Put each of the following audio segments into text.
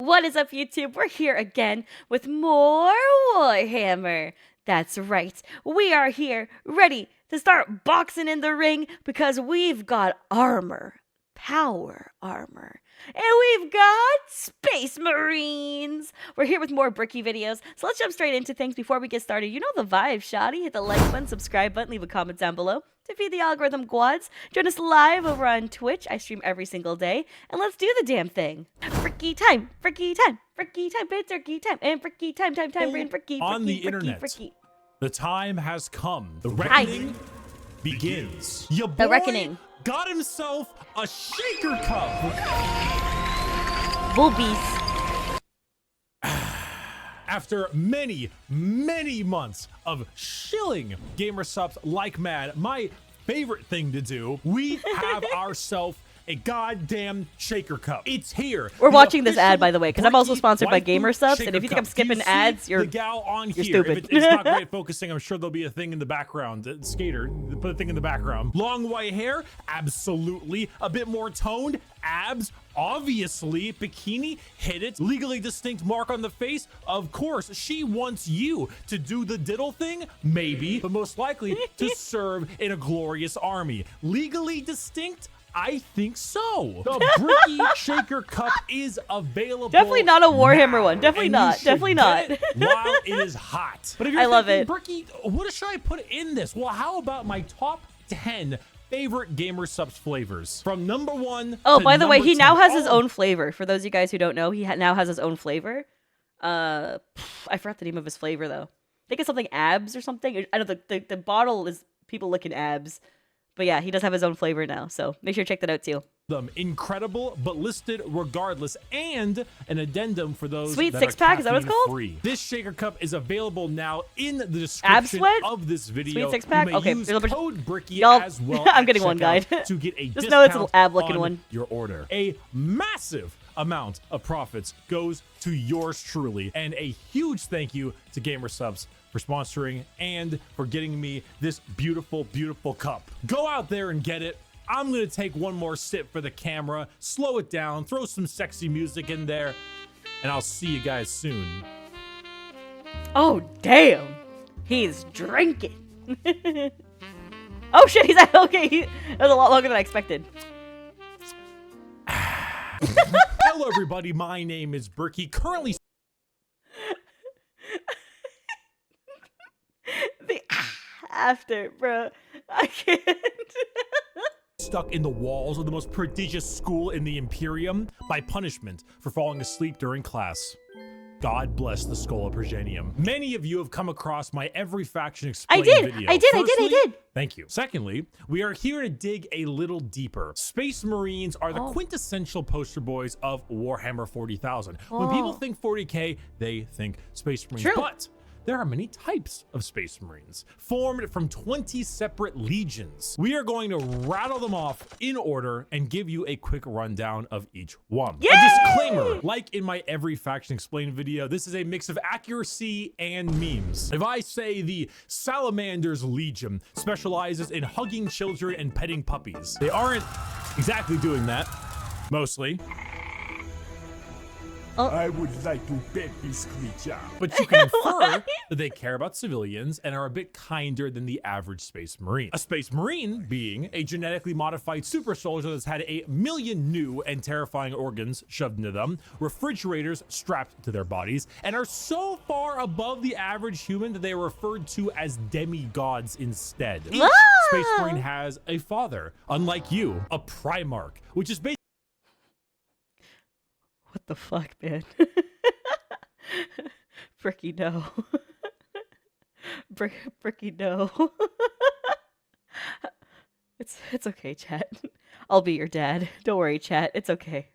What is up, YouTube? We're here again with more Warhammer. That's right. We are here ready to start boxing in the ring because we've got armor. Power armor. And we've got Space Marines. We're here with more Bricky videos. So let's jump straight into things before we get started. You know the vibe, shoddy. Hit the like button, subscribe button, leave a comment down below to feed the algorithm quads. Join us live over on Twitch. I stream every single day. And let's do the damn thing. Bricky time, Bricky time, Bricky time, bit turkey time, and Bricky time, brain Bricky. On the internet, the time has come. The reckoning begins. Your boy the reckoning got himself a shaker cup. Boobies. After many months of shilling gamer subs like mad, my favorite thing to do, we have ourselves a goddamn shaker cup. It's here. We're watching this ad, by the way, because I'm also sponsored by Gamer Subs, and if you think I'm skipping ads, you're stupid. If it's not great focusing, I'm sure there'll be a thing in the background. Skater, put a thing in the background. Long white hair, absolutely. A bit more toned, abs, obviously. Bikini, hit it. Legally distinct mark on the face, of course. She wants you to do the diddle thing, maybe, but most likely to serve in a glorious army. Legally distinct? I think so. The Bricky Shaker Cup is available. Definitely not a Warhammer one. Definitely not. Definitely not. While it is hot. But if you're love thinking, it. Bricky, what should I put in this? Well, how about my top 10 favorite Gamer Subs flavors? From number 1 Oh, to by the way, he 10. now has his own flavor. For those of you guys who don't know, he now has his own flavor. I forgot the name of his flavor, though. I think it's something abs or something. I know the bottle is people licking abs. But yeah, he does have his own flavor now, so make sure to check that out too. Incredible, but listed regardless, and an addendum for those Sweet that six-pack, are is that what it's called? free. This shaker cup is available now in the description of this video. Sweet six-pack? Okay. Use code Bricky Y'all, as well. I'm getting one, guy. To get a Just know it's an discount ab-looking on one. your order. A massive amount of profits goes to yours truly, and a huge thank you to Gamer Subs for sponsoring and for getting me this beautiful cup. Go out there and get it. I'm gonna take one more sip for the camera, slow it down, throw some sexy music in there, and I'll see you guys soon. Oh damn, he's drinking. Oh shit, he's okay. That was a lot longer than I expected. Hello everybody, my name is Bricky, currently the after, bro. I can't. stuck in the walls of the most prodigious school in the Imperium by punishment for falling asleep during class. God bless the Skull of Progenium. Many of you have come across my Every Faction Explained video. I did. Thank you. Secondly, we are here to dig a little deeper. Space Marines are the quintessential poster boys of Warhammer 40,000. When people think 40K, they think Space Marines. True. But there are many types of Space Marines, formed from 20 separate legions. We are going to rattle them off in order and give you a quick rundown of each one. Yay! A disclaimer, like in my Every Faction Explained video, this is a mix of accuracy and memes. If I say the Salamander's Legion specializes in hugging children and petting puppies, they aren't exactly doing that, mostly. I would like to pet this creature. But you can infer that they care about civilians and are a bit kinder than the average Space Marine. A Space Marine being a genetically modified super soldier that's had 1 million new and terrifying organs shoved into them, refrigerators strapped to their bodies, and are so far above the average human that they are referred to as demigods instead. Each Space Marine has a father, unlike you, a Primarch, which is basically What the fuck, man? Bricky, no. Bricky, no. It's okay, chat. I'll be your dad. Don't worry, chat. It's okay.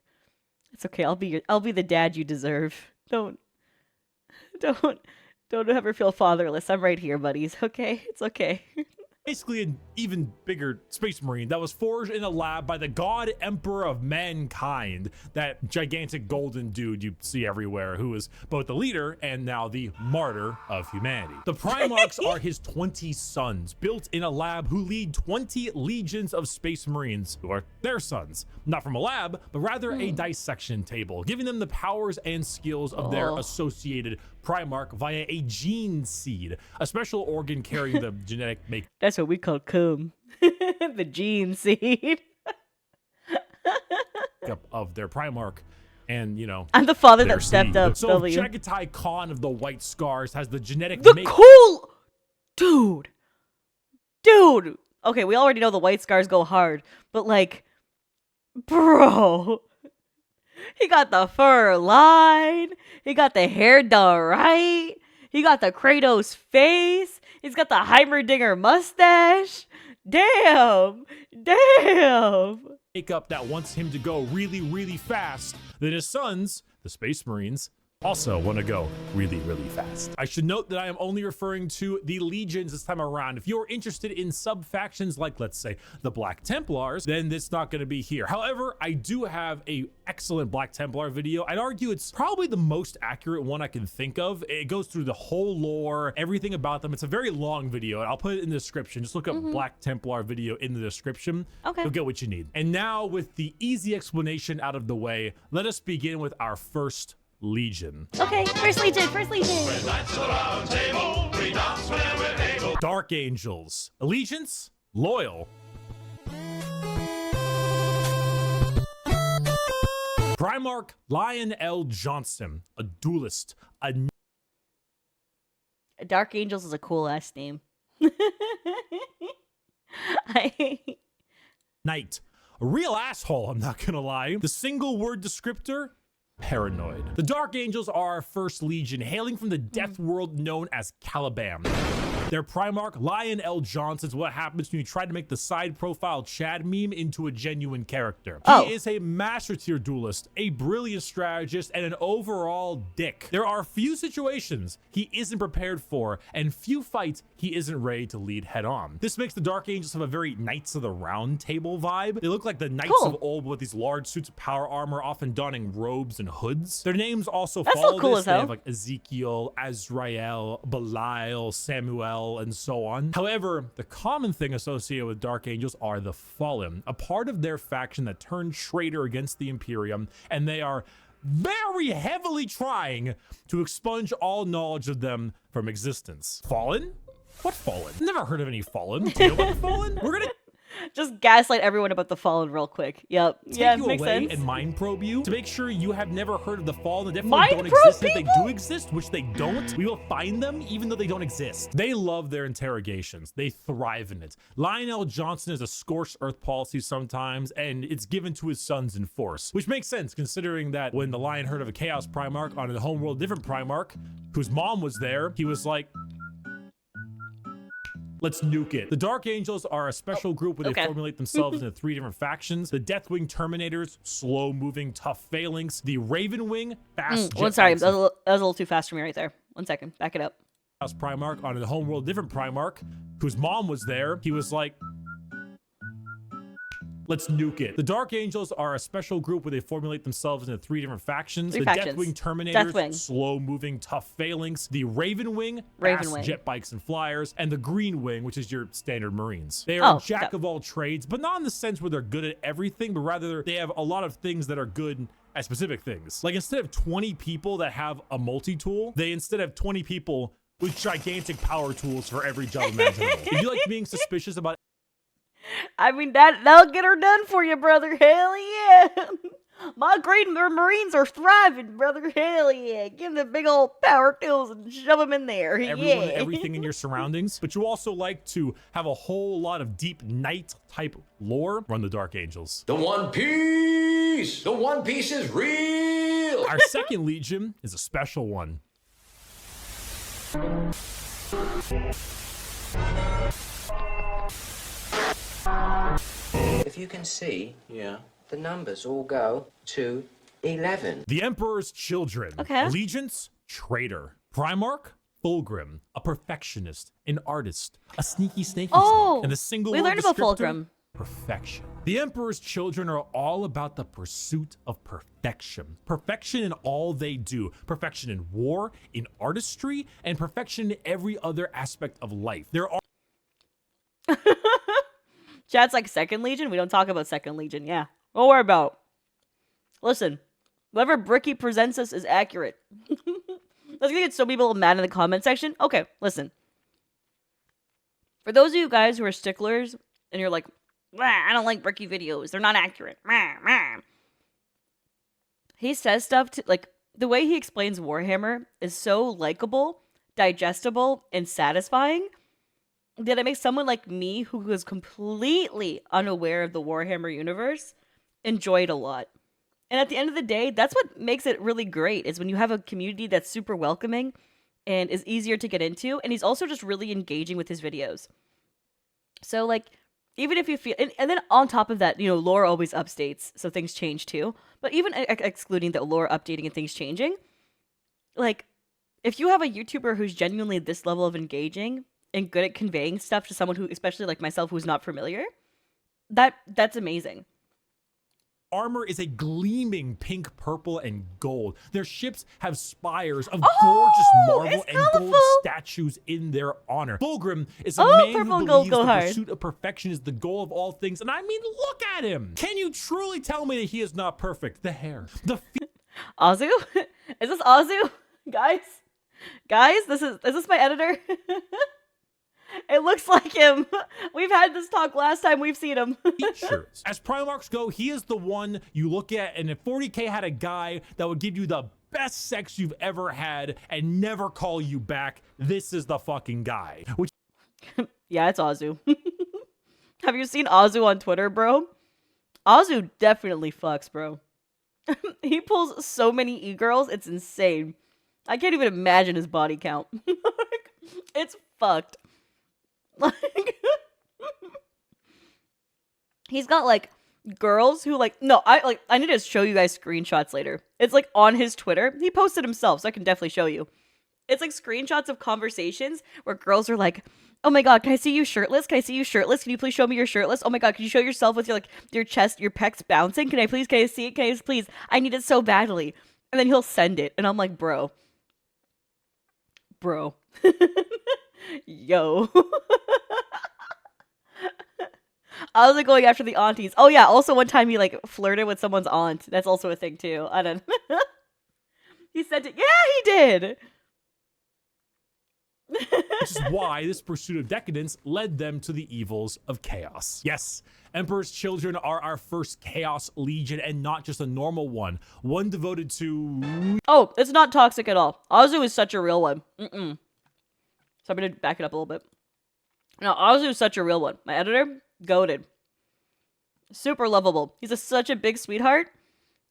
It's okay. I'll be the dad you deserve. Don't ever feel fatherless. I'm right here, buddies. Okay? It's okay. basically an even bigger space marine that was forged in a lab by the god emperor of mankind, that gigantic golden dude you see everywhere, who is both the leader and now the martyr of humanity. The Primarchs are his 20 sons, built in a lab, who lead 20 legions of space marines, who are their sons, not from a lab, but rather a dissection table, giving them the powers and skills of their associated Primarch via a gene seed, a special organ carrying the genetic make. That's what we call cum. The gene seed. Of their Primarch, and you know, I'm the father their that stepped seed. up. So W. Chagatai Khan of the White Scars has the genetic The make. cool dude. Okay, we already know the White Scars go hard, but like, bro, he got the fur line. He got the hair done right. He got the Kratos face. He's got the Heimerdinger mustache. Damn. Makeup that wants him to go really, really fast. Then his sons, the Space Marines, also want to go really, really fast. I should note that I am only referring to the legions this time around. If you're interested in sub-factions like, let's say, the Black Templars, then it's not going to be here. However, I do have a excellent Black Templar video. I'd argue it's probably the most accurate one I can think of. It goes through the whole lore, everything about them. It's a very long video, and I'll put it in the description. Just look up Black Templar video in the description. Okay. You'll get what you need. And now, with the easy explanation out of the way, let us begin with our first legion. Okay, first legion. Dark Angels. Allegiance, loyal. Primarch Lion L. Johnson, a duelist, a Dark Angels is a cool ass name. knight, a real asshole, I'm not gonna lie. The single word descriptor, paranoid. The Dark Angels are our first legion, hailing from the death world known as Caliban. Their Primarch, Lion L. Johnson, is what happens when you try to make the side profile Chad meme into a genuine character. He is a master tier duelist, a brilliant strategist, and an overall dick. There are few situations he isn't prepared for, and few fights he isn't ready to lead head on. This makes the Dark Angels have a very Knights of the Round Table vibe. They look like the Knights of old with these large suits of power armor, often donning robes and hoods. Their names also follow cool this. as They hell. have like Ezekiel, Azrael, Belial, Samuel, and so on. However, the common thing associated with Dark Angels are the Fallen, a part of their faction that turned traitor against the Imperium, and they are very heavily trying to expunge all knowledge of them from existence. Fallen? What Fallen? Never heard of any Fallen. Do you know about the Fallen? We're gonna Just gaslight everyone about the Fallen real quick. Yep. take you makes away sense. and mind probe you to make sure you have never heard of the Fallen. They definitely Mind don't probe exist. If they people? do exist, which they don't, we will find them even though they don't exist. They love their interrogations. They thrive in it. Lionel Johnson is a scorched earth policy sometimes, and it's given to his sons in force, which makes sense considering that when the Lion heard of a Chaos Primarch on a homeworld different Primarch, whose mom was there, he was like, let's nuke it. The Dark Angels are a special group where they formulate themselves into 3 different factions. The Deathwing Terminators, slow-moving, tough phalanx. The Ravenwing, fast jet Sorry, bikes that was a little too fast for me right there. 1 second, back it up. House Primarch on a homeworld different Primarch, whose mom was there. He was like, let's nuke it. The Dark Angels are a special group where they formulate themselves into 3 different factions. Three the factions. Deathwing Terminators, Deathwing. slow-moving, tough phalanx. The Ravenwing, fast Ravenwing. jet bikes and flyers. And the Green Wing, which is your standard Marines. They are jack okay. of all trades, but not in the sense where they're good at everything, but rather they have a lot of things that are good at specific things. Like instead of 20 people that have a multi-tool, they instead have 20 people with gigantic power tools for every job imaginable. If you like being suspicious about I mean, that'll get her done for you, brother. Hell yeah. My Green Marines are thriving, brother. Hell yeah. Give them the big old power tools and shove them in there. everyone and Yeah. everything in your surroundings, but you also like to have a whole lot of deep knight type lore, run the Dark Angels. The One Piece! The One Piece is real! Our second legion is a special one. If you can see, the numbers all go to 11. The Emperor's Children. Okay. Allegiance, traitor. Primarch, Fulgrim, a perfectionist, an artist, a sneaky snake, and the single we word learned about descriptor, Fulgrim. perfection. The Emperor's children are all about the pursuit of perfection. Perfection in all they do. Perfection in war, in artistry, and perfection in every other aspect of life. There are Chat's like Second Legion. We don't talk about Second Legion. Yeah. Don't worry about. Listen, whoever Bricky presents us is accurate. Let's get so many people mad in the comment section. Okay, listen. For those of you guys who are sticklers and you're like, I don't like Bricky videos. They're not accurate. He says stuff to, like, the way he explains Warhammer is so likable, digestible, and satisfying that it makes someone like me, who is completely unaware of the Warhammer universe, enjoy it a lot. And at the end of the day, that's what makes it really great, is when you have a community that's super welcoming and is easier to get into. And he's also just really engaging with his videos. So, like, even if you feel, and then on top of that, you know, lore always updates, so things change too. But even excluding the lore updating and things changing, like, if you have a YouTuber who's genuinely this level of engaging and good at conveying stuff to someone who, especially like myself, who's not familiar, that's amazing. armor is a gleaming pink, purple, and gold. Their ships have spires of gorgeous marble and gold statues in their honor. Fulgrim is a man who believes the pursuit of perfection is the goal of all things. And I mean, look at him. Can you truly tell me that he is not perfect? The hair, the Azu? Is this Azu? Guys, is this my editor? It looks like him. We've had this talk last time we've seen him. features. As Primarchs go, he is the one you look at, and if 40K had a guy that would give you the best sex you've ever had and never call you back, this is the fucking guy. Which yeah, it's Azu. Have you seen Azu on Twitter, bro? Azu definitely fucks, bro. He pulls so many e-girls, it's insane. I can't even imagine his body count. It's fucked. Like, he's got like girls who like, no, I need to show you guys screenshots later. It's like on his Twitter. He posted himself, so I can definitely show you. It's like screenshots of conversations where girls are like, oh my god, can I see you shirtless? Can I see you shirtless? Can you please show me your shirtless? Oh my god, can you show yourself with your like your chest, your pecs bouncing? Can I see it? Can I please? I need it so badly. And then he'll send it, and I'm like, bro. Yo. I was like going after the aunties. Oh yeah, also one time he like flirted with someone's aunt. That's also a thing too. I don't He sent it. Yeah, he did. Which is why this pursuit of decadence led them to the evils of chaos. Yes, Emperor's children are our first Chaos Legion, and not just a normal one. One devoted to... Oh, it's not toxic at all. Azu is such a real one. So I'm gonna back it up a little bit. No, Azu is such a real one. My editor, goated. Super lovable. He's such a big sweetheart.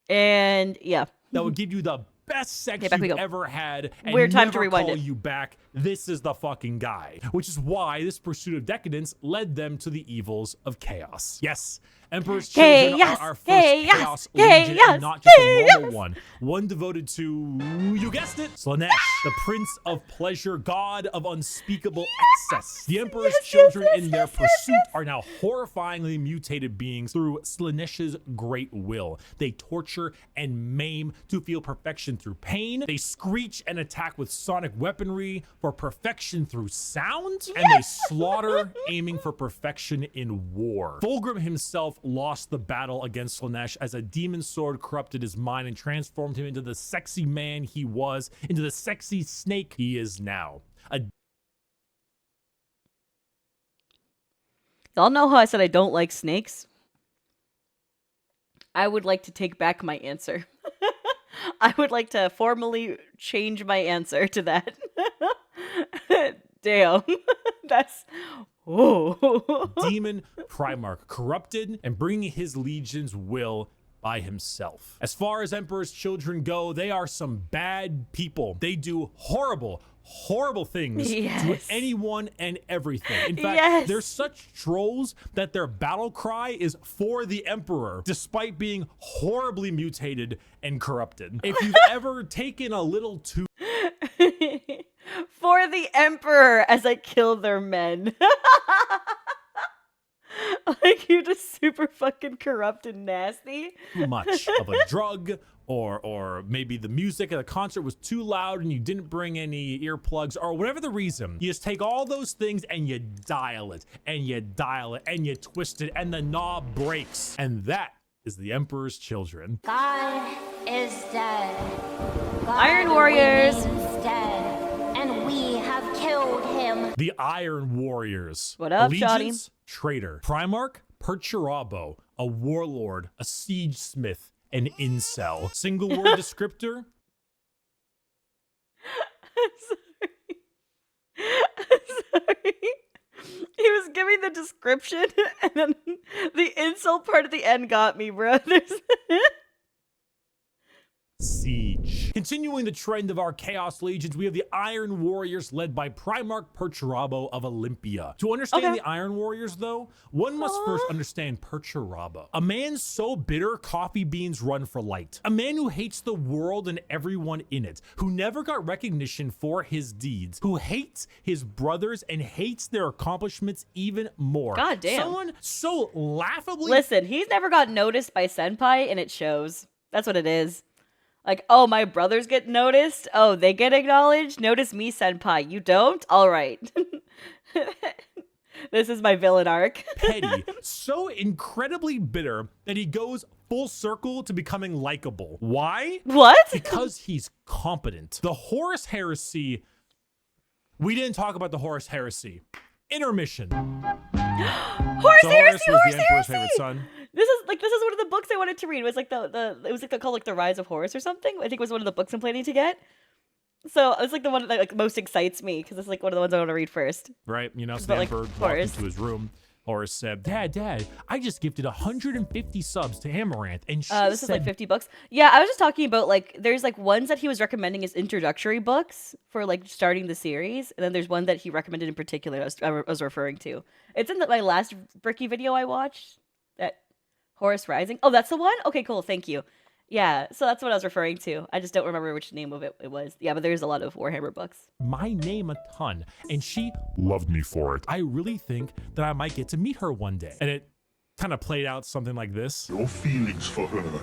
And yeah. That would give you the best sex you've ever had and weird time never to rewind call it. you back. This is the fucking guy. Which is why this pursuit of decadence led them to the evils of chaos. Yes, Emperor's children are our first Chaos Legion, and not just a normal one. One devoted to, you guessed it, Slaanesh, the Prince of Pleasure, God of unspeakable excess. The Emperor's children in their pursuit are now horrifyingly mutated beings through Slaanesh's great will. They torture and maim to feel perfection through pain. They screech and attack with sonic weaponry for perfection through sound. And they slaughter, aiming for perfection in war. Fulgrim himself lost the battle against Slaanesh as a demon sword corrupted his mind and transformed him into the sexy man he was, into the sexy snake he is now. Y'all know how I said I don't like snakes? I would like to take back my answer. I would like to formally change my answer to that. Damn. That's... Oh. Demon Primarch, corrupted and bringing his legion's will by himself. As far as Emperor's children go, they are some bad people. They do horrible things to anyone and everything. In fact, they're such trolls that their battle cry is for the Emperor, despite being horribly mutated and corrupted. If you've ever taken a little too for the Emperor as I kill their men. Like, you're just super fucking corrupt and nasty. Too much of a drug, or maybe the music at the concert was too loud and you didn't bring any earplugs, or whatever the reason. You just take all those things and you dial it, and you dial it, and you twist it, and the knob breaks. And that is the Emperor's Children. God is dead. God Iron Warriors. remains dead, and we have killed him. The Iron Warriors. What up, Allegiance, traitor. Primarch, Perturabo, a warlord, a siege smith, an incel. Single word descriptor? I'm sorry. He was giving the description, and then the insult part at the end got me, bro. Siege. Continuing the trend of our Chaos Legions, we have the Iron Warriors led by Primarch Perturabo of Olympia. To understand the Iron Warriors, though, one must first understand Perturabo. A man so bitter, coffee beans run for light. A man who hates the world and everyone in it, who never got recognition for his deeds, who hates his brothers and hates their accomplishments even more. God damn. Someone so laughably... Listen, he's never got noticed by Senpai, and it shows. That's what it is. Like, oh, my brothers get noticed? Oh, they get acknowledged? Notice me, Senpai. You don't? All right. This is my villain arc. Petty, so incredibly bitter that he goes full circle to becoming likable. Why? What? Because he's competent. The Horus Heresy. We didn't talk about the Horus Heresy. Intermission. Horus So Heresy, was Horus the Emperor's Heresy! favorite son. This is one of the books I wanted to read. It was like called like The Rise of Horus or something. I think it was one of the books I'm planning to get. So it's like the one that like most excites me because it's like one of the ones I want to read first. Right? You know, so But, the like, Emperor walked Horus. into his room. Horus said, Dad, I just gifted 150 subs to Amaranth. And she This said, is like 50 books. Yeah, I was just talking about like there's like ones that he was recommending as introductory books for like starting the series, and then there's one that he recommended in particular I was referring to. It's in my last Bricky video I watched. That Horus Rising. Oh, that's the one? Okay, cool. Thank you. Yeah, so that's what I was referring to. I just don't remember which name of it was. Yeah, but there's a lot of Warhammer books. my name a ton. And she Loved me for it. I really think that I might get to meet her one day. And it kind of played out something like this. Your feelings for her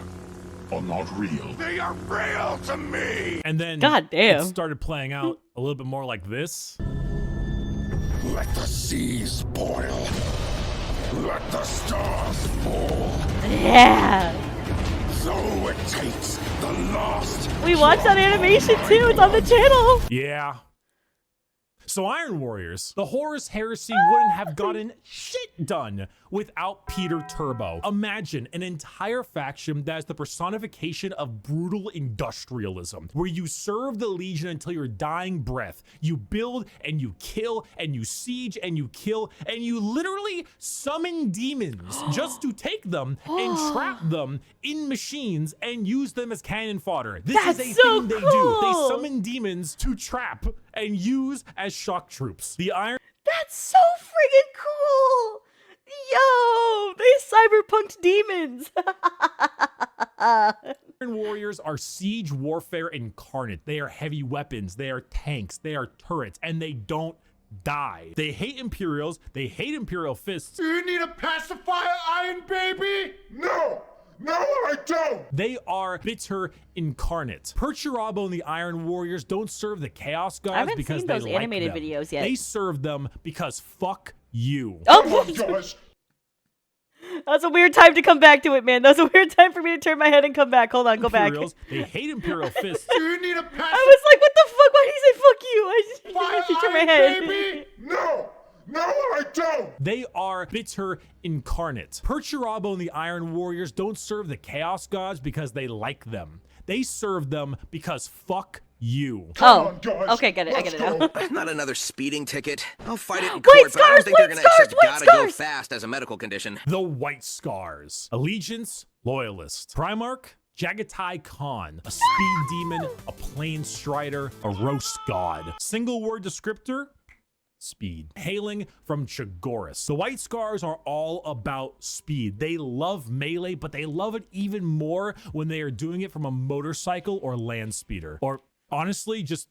are not real. They are real to me! And then God damn. it started playing out a little bit more like this. Let the seas boil. Let the stars fall. Yeah. So it takes the last. We watched that animation too. It's on the channel. Yeah. So Iron Warriors, the Horus Heresy wouldn't have gotten shit done without Peter Turbo. Imagine an entire faction that is the personification of brutal industrialism, where you serve the Legion until your dying breath. You build and you kill and you siege and you kill and you literally summon demons just to take them and trap them in machines and use them as cannon fodder. This That's is a so thing they do. cool. They summon demons to trap and use as shock troops. The Iron That's so friggin' cool. Yo, they cyberpunked demons. Warriors are siege warfare incarnate. They are heavy weapons, they are tanks, they are turrets, and they don't die. They hate Imperials, they hate Imperial fists. Do you need a pacifier, Iron Baby? No! No, I don't! They are bitter incarnate. Perturabo and the Iron Warriors don't serve the Chaos Gods haven't because seen they those like animated them. videos yet. They serve them because fuck you. Come Oh, on, guys! that's a weird time to come back to it, man. That's a weird time for me to turn my head and come back. Hold on, go back. Imperials, they hate Imperial fists. Do you need a pacifier, I was like, what the fuck? Why did he say fuck you? I just turned my Iron head. Baby? No! No, I don't! They are bitter incarnate. Perturabo and the Iron Warriors don't serve the Chaos Gods because they like them. They serve them because fuck you. Come Oh, on, guys. okay, get it. I Let's get it now. go. Not another speeding ticket. I'll fight it in White court, but I don't scars, think they're white gonna accept scars, white gotta go scars. fast as a medical condition. The White Scars. Allegiance, Loyalist. Primarch, Jagatai Khan. A speed demon, a plain strider, a roast god. Single word descriptor, speed. Hailing from Chagoris. The White Scars are all about speed. They love melee, but they love it even more when they are doing it from a motorcycle or land speeder. Or honestly, just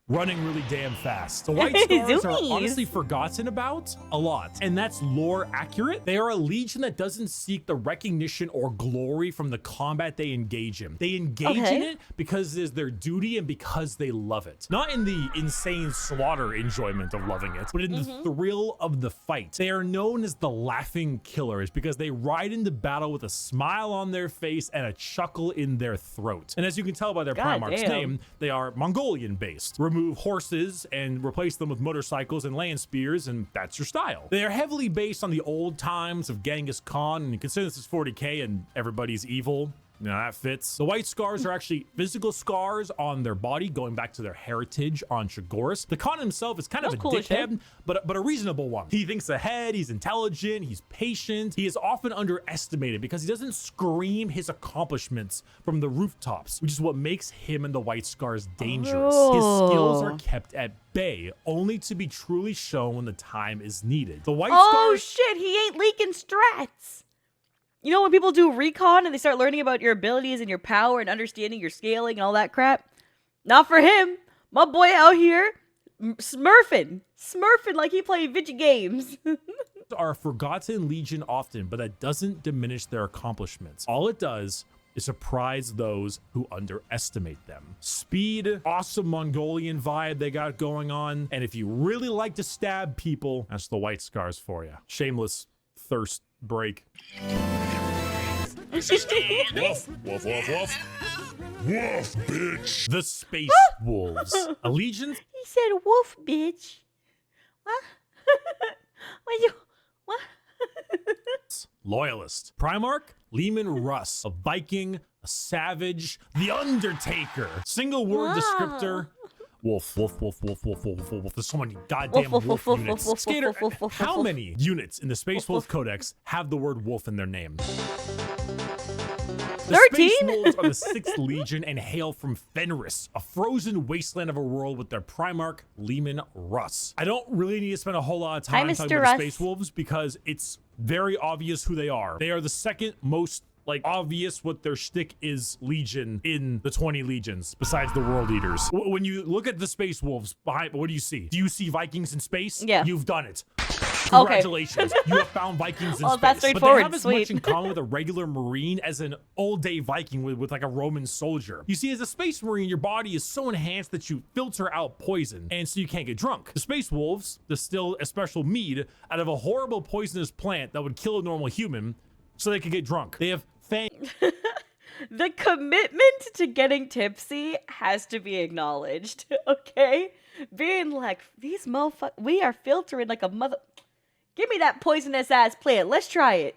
running really damn fast. The White Scars are Zoomies. honestly forgotten about a lot, and that's lore accurate. They are a legion that doesn't seek the recognition or glory from the combat they engage in. They engage in it because it is their duty and because they love it. Not in the insane slaughter enjoyment of loving it, but in the thrill of the fight. They are known as the Laughing Killers because they ride into battle with a smile on their face and a chuckle in their throat. And as you can tell by their Primarch's name, they are Mongolian based. Remove horses and replace them with motorcycles and land spears, and that's your style. They are heavily based on the old times of Genghis Khan, and consider this is 40k and everybody's evil. You know, that fits. The White Scars are actually physical scars on their body, going back to their heritage on Chagoris. The Khan himself is kind of a dickhead, but a reasonable one. He thinks ahead, he's intelligent, he's patient. He is often underestimated because he doesn't scream his accomplishments from the rooftops, which is what makes him and the White Scars dangerous. His skills are kept at bay, only to be truly shown when the time is needed. The White Scars... Oh shit, he ain't leaking strats. You know when people do recon and they start learning about your abilities and your power and understanding your scaling and all that crap? Not for him. My boy out here smurfing like he played video games. are a forgotten legion often, but that doesn't diminish their accomplishments. All it does is surprise those who underestimate them. Speed, awesome Mongolian vibe they got going on, and if you really like to stab people, that's the White Scars for you. Shameless thirst break. Woof, woof, woof, woof. Woof, bitch. The Space Wolves. Allegiance. He said wolf, bitch. What? What? Loyalist. Primarch, Leman Russ. A Viking, a savage, the Undertaker. Single word descriptor. Wolf, wolf, wolf, wolf, wolf, wolf, wolf. There's so many goddamn wolf units. Skater, how many units in the Space Wolf Codex have the word wolf in their name? The 13? Space Wolves are the 6th Legion and hail from Fenris, a frozen wasteland of a world with their Primarch, Leman Russ. I don't really need to spend a whole lot of time talking about the Space Wolves because it's very obvious who they are. They are the second most obvious what their shtick is legion in the 20 legions besides the world eaters. When you look at the Space Wolves behind, what do you see? Do you see Vikings in space? Yeah. You've done it. Congratulations. You have found Vikings in space. That's straightforward. But they have as much in common with a regular Marine as an old-day Viking with like a Roman soldier. You see, as a Space Marine, your body is so enhanced that you filter out poison, and so you can't get drunk. The Space Wolves distill a special mead out of a horrible poisonous plant that would kill a normal human so they could get drunk. They have The commitment to getting tipsy has to be acknowledged, okay? Being like, these motherfuckers, we are filtering like a mother... Give me that poisonous ass plant. Let's try it.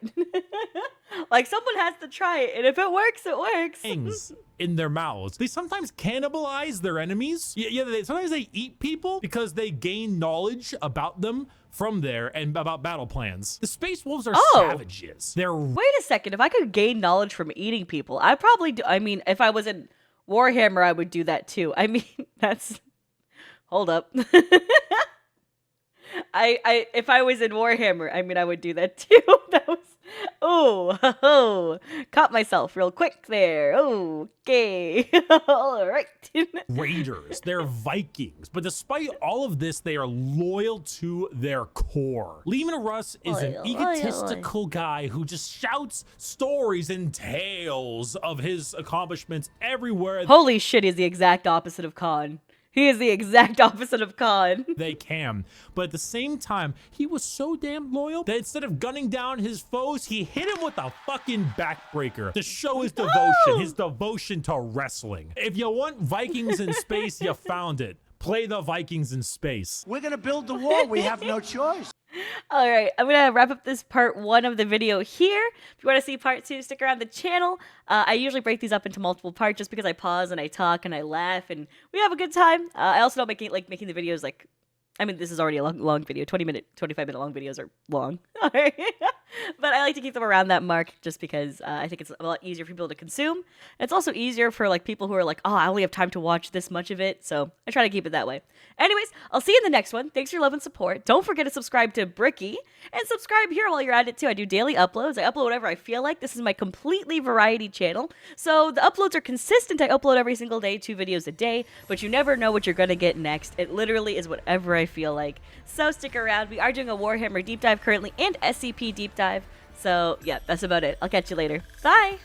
Like, someone has to try it, and if it works, it works. Things in their mouths. They sometimes cannibalize their enemies. Sometimes they eat people because they gain knowledge about them from there and about battle plans. The Space Wolves are savages. They're... Wait a second. If I could gain knowledge from eating people, I'd probably do... I mean, if I was in Warhammer, I would do that too. I mean, that's... Hold up. If I was in Warhammer, I mean, I would do that too. That was... Oh, caught myself real quick there. Okay. All right. Raiders. They're Vikings. But despite all of this, they are loyal to their core. Leman Russ is an egotistical guy who just shouts stories and tales of his accomplishments everywhere. Holy shit, he's the exact opposite of Khan. He is the exact opposite of Khan. They can. But at the same time, he was so damn loyal that instead of gunning down his foes, he hit him with a fucking backbreaker to show his devotion to wrestling. If you want Vikings in space, you found it. Play the Vikings in space. We're gonna build the wall. We have no choice. All right, I'm going to wrap up this part 1 of the video here. If you want to see part 2, stick around the channel. I usually break these up into multiple parts just because I pause and I talk and I laugh and we have a good time. I also don't making the videos I mean, this is already a long video. 25-minute long videos are long. Alright. But I like to keep them around that mark just because I think it's a lot easier for people to consume. It's also easier for like people who are like, oh, I only have time to watch this much of it. So I try to keep it that way. Anyways, I'll see you in the next one. Thanks for your love and support. Don't forget to subscribe to Bricky and subscribe here while you're at it too. I do daily uploads. I upload whatever I feel like. This is my completely variety channel. So the uploads are consistent. I upload every single day, 2 videos a day, but you never know what you're going to get next. It literally is whatever I feel like. So stick around. We are doing a Warhammer deep dive currently and SCP deep dive. So yeah, that's about it. I'll catch you later. Bye!